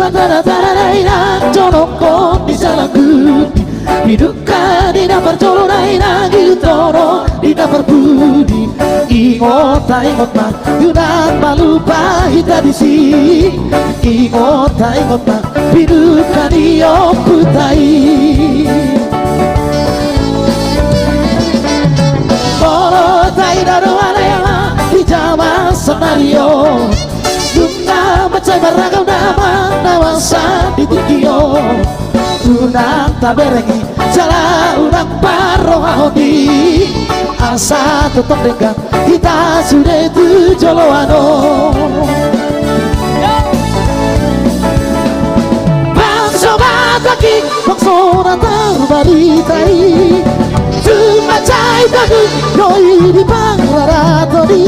Tara-tara-tara-tara-tara, Jonoko di jalanku, hidupkan di dapur colonai nagi toro di dapur budi. Ingot mah, yunan malupa tradisi. Ingot mah, hidupkan di oputai. Bolo tai daru alema di zaman senario. Tuna macam beragam nama di Tokyo. Unang taberengi jala unang parohoni. Asa tetap dekat kita sudah tujoloano. Bangsa bataki bangsa natar baritai. Cuma cai dagu yoi di panglaratoni.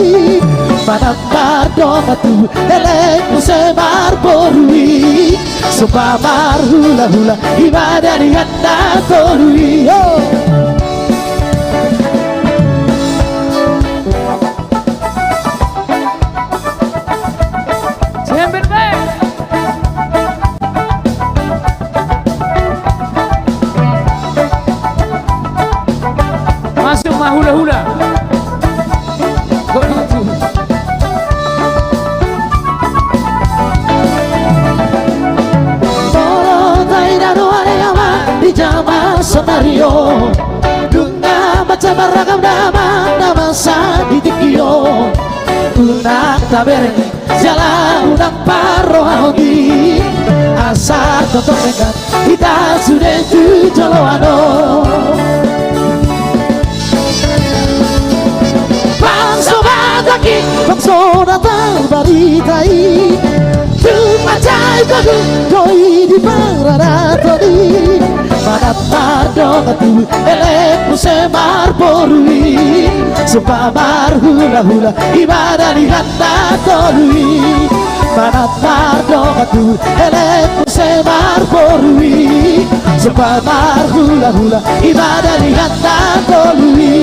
Manambar domatu elek musebar borui. Sumpamar hula-hula ibadah di handa torui. Masuk mah hula-hula. Di zaman senario Dunga macam beragam nama di Tokyo. Unang taberengi jala unang parohoni. Asar tetap dekat kita sudah tujoloano. Bangsa bataki bangsa natal baritai. Cuma cai dagu doi di panglaratoni. Manapar domatu elek musemar borui. Sumpamar hula-hula ibadah di handa torui. Manapar domatu elek musemar borui. Sumpamar hula-hula ibadah di handa torui.